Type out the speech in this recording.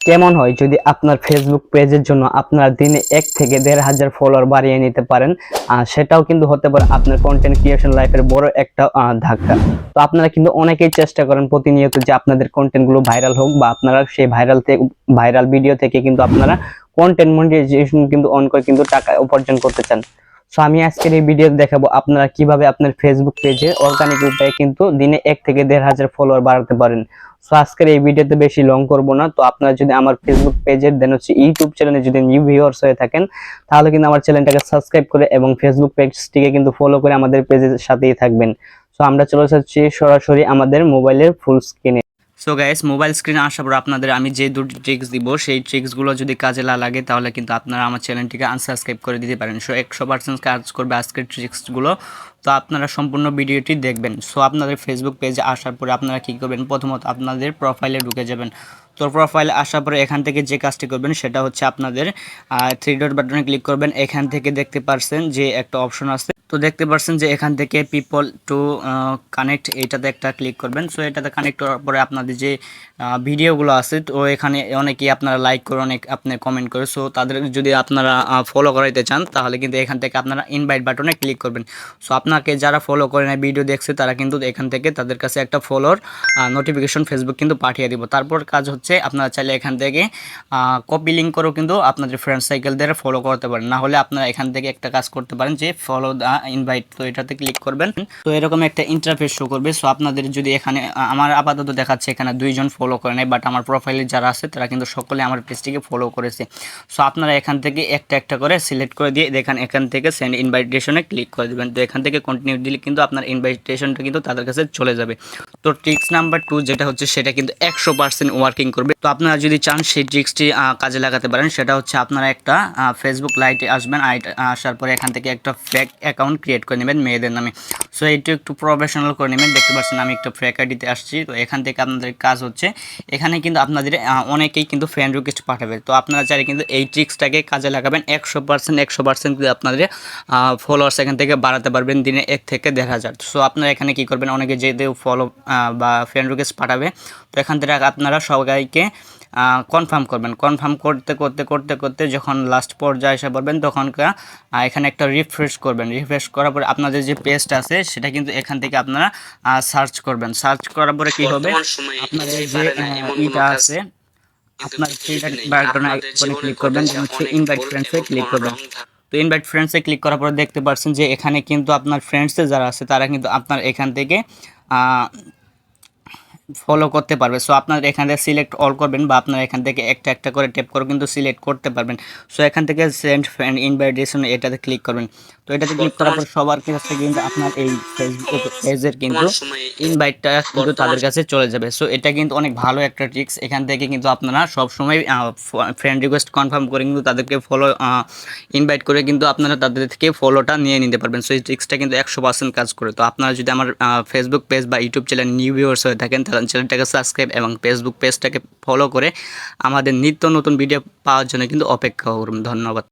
কেমন হয় যদি আপনার ফেসবুক পেজের জন্য আপনারা দিনে 1 থেকে 1,500 ফলোয়ার বাড়িয়ে নিতে পারেন। সেটাও কিন্তু হতে পারে আপনার কন্টেন্ট ক্রিয়েশন লাইফের বড় একটা ধাক্কা। তো আপনারা কিন্তু অনেকেই চেষ্টা করেন প্রতিনিয়ত যে আপনাদের কন্টেন্টগুলো ভাইরাল হোক, বা আপনারা সেই ভাইরাল ভিডিও থেকে কিন্তু আপনারা কন্টেন্ট মনিটাইজেশন কিন্তু অন করে কিন্তু টাকা উপার্জন করতে চান। সো আমি আজকের এই ভিডিওতে দেখাবো আপনারা কিভাবে আপনার ফেসবুক পেজে অর্গানিক উপায়ে কিন্তু দিনে 1 থেকে 1,500 ফলোয়ার বাড়াতে পারেন। সো আজকের এই ভিডিওতে বেশি লং করব না। তো আপনারা যদি আমার ফেসবুক পেজের দেন হচ্ছে ইউটিউব চ্যানেলে যদি নিউ ভিউয়ার্স হয়ে থাকেন, তাহলে কিন্তু আমার চ্যানেলটাকে সাবস্ক্রাইব করে এবং ফেসবুক পেজটিকে কিন্তু ফলো করে আমাদের পেজের সাথেই থাকবেন। সো আমরা চলে যাচ্ছি সরাসরি আমাদের মোবাইলের ফুল স্ক্রিনে। সো গাইস, মোবাইল স্ক্রিনে আসার পর আপনাদের আমি যে দুটি ট্রিক্স দিব, সেই ট্রিক্সগুলো যদি কাজে না লাগে তাহলে কিন্তু আপনারা আমার চ্যানেলটিকে আনসাবস্ক্রাইব করে দিতে পারেন। সো 100% কাজ করবে আজকের ট্রিক্সগুলো। তো আপনারা সম্পূর্ণ ভিডিওটি দেখবেন। সো আপনাদের ফেসবুক পেজে আসার পরে আপনারা কী করবেন, প্রথমত আপনাদের প্রোফাইলে ঢুকে যাবেন। তো প্রোফাইলে আসার পরে এখান থেকে যে কাজটি করবেন সেটা হচ্ছে আপনাদের 3 ডট বাটনে ক্লিক করবেন। এখান থেকে দেখতে পারছেন যে একটা অপশন আছে, তো দেখতে পাচ্ছেন যে এখান থেকে পিপল টু কানেক্ট, এইটাতে একটা ক্লিক করবেন। সো এটাতে কানেক্ট করার পরে আপনাদের যে ভিডিওগুলো আছে, তো এখানে অনেকেই আপনারা লাইক করে, অনেক আপনি কমেন্ট করে, সো তাদের যদি আপনারা ফলো করাইতে চান তাহলে কিন্তু এখান থেকে আপনারা ইনভাইট বাটনে ক্লিক করবেন। সো আপনাকে যারা ফলো করে না, ভিডিও দেখছে, তারা কিন্তু এখান থেকে তাদের কাছে একটা ফলোর নোটিফিকেশন ফেসবুক কিন্তু পাঠিয়ে দিব। তারপর কাজ হচ্ছে আপনারা চাইলে এখান থেকে কপি লিঙ্ক করেও কিন্তু আপনাদের ফ্রেন্ড সাইকেলদের ফলো করতে পারেন। না হলে আপনারা এখান থেকে একটা কাজ করতে পারেন যে ফলো দ্য ইনভাইট, তো এটাতে ক্লিক করবেন। তো এরকম একটা ইন্টারফেস শো করবে। সো আপনাদের যদি এখানে আমার আপাতত দেখাচ্ছে এখানে 2 জন ফলো করে নেয়, বাট আমার প্রোফাইলে যারা আছে তারা কিন্তু সকলে আমার পেজটিকে ফলো করেছে। সো আপনারা এখান থেকে একটা একটা করে সিলেক্ট করে দিয়ে দেখেন এখান থেকে সেন্ড ইনভাইটেশনে ক্লিক করে দেবেন। তো এখান থেকে কন্টিনিউ দিলে কিন্তু আপনার ইনভাইটেশনটা কিন্তু তাদের কাছে চলে যাবে। তো ট্রিক্স নাম্বার 2 যেটা হচ্ছে, সেটা কিন্তু 100% ওয়ার্কিং করবে। তো আপনারা যদি চান সেই ট্রিক্সটি কাজে লাগাতে পারেন, সেটা হচ্ছে আপনারা একটা ফেসবুক লাইটে আসবেন। আসার পরে এখান থেকে একটা ফেক অ্যাকাউন্ট ক্রিয়েট করে নেবেন মেয়েদের নামে। সো এইটা একটু প্রফেশনাল করে নেবেন। দেখতে পাচ্ছেন আমি একটা ফেক আইডিতে আসছি। তো এখান থেকে আপনাদের কাজ হচ্ছে, এখানে কিন্তু আপনাদের অনেকেই কিন্তু ফ্রেন্ড রিকোয়েস্ট পাঠাবে। তো আপনারা চাইলে কিন্তু এই ট্রিক্সটাকে কাজে লাগাবেন। 100% কিন্তু আপনাদের ফলোয়ার্স এখান থেকে বাড়াতে পারবেন দিনে 1 থেকে 1,500। সো আপনারা এখানে কি করবেন, অনেকে যেহেতু ফলো বা ফ্রেন্ড রিকোয়েস্ট পাঠাবে, তো এখান থেকে আপনারা সবাইকে কনফার্ম করবেন। কনফার্ম করতে করতে করতে করতে যখন লাস্ট পর্যায়ে এসে পড়বেন, তখন এখানে একটা রিফ্রেশ করবেন। রিফ্রেশ করার পরে আপনাদের যে পেজটা আছে সেটা কিন্তু এখান থেকে আপনারা সার্চ করবেন। সার্চ করার পরে কি হবে, আপনাদের যে ইটা আছে, আপনার বাটনে ক্লিক করবেন, হচ্ছে ইনভাইট ফ্রেন্ডসে ক্লিক করবেন। তো ইনভাইট ফ্রেন্ডসে ক্লিক করার পরে দেখতে পাচ্ছেন যে এখানে কিন্তু আপনার ফ্রেন্ডসে যারা আছে তারা কিন্তু আপনার এখান থেকে ফলো করতে পারবে। সো আপনারা এখান থেকে সিলেক্ট অল করবেন, বা আপনারা এখান থেকে একটা একটা করে ট্যাপ করে কিন্তু সিলেক্ট করতে পারবেন। সো এখান থেকে সেন্ড ফ্রেন্ড ইনভাইটেশন এটাতে ক্লিক করবেন। তো এটাতে ক্লিক করার পর সবার কাছে কিন্তু আপনার এই ফেসবুক পেজের কিন্তু ইনভাইটটা কিন্তু তাদের কাছে চলে যাবে। সো এটা কিন্তু অনেক ভালো একটা ট্রিক্স। এখান থেকে কিন্তু আপনারা সবসময় ফ্রেন্ড রিকোয়েস্ট কনফার্ম করে কিন্তু তাদেরকে ফলো ইনভাইট করে কিন্তু আপনারা তাদের থেকে ফলোটা নিয়ে নিতে পারবেন। সো এই ট্রিক্সটা কিন্তু 100% কাজ করে। তো আপনারা যদি আমার ফেসবুক পেজ বা ইউটিউব চ্যানেল নিউ ভিউয়ার্স হয়ে থাকেন, তাহলে চ্যানেলটাকে সাবস্ক্রাইব এবং ফেসবুক পেজটাকে ফলো করে আমাদের নিত্য নতুন ভিডিও পাওয়ার জন্য কিন্তু অপেক্ষা করুন। ধন্যবাদ।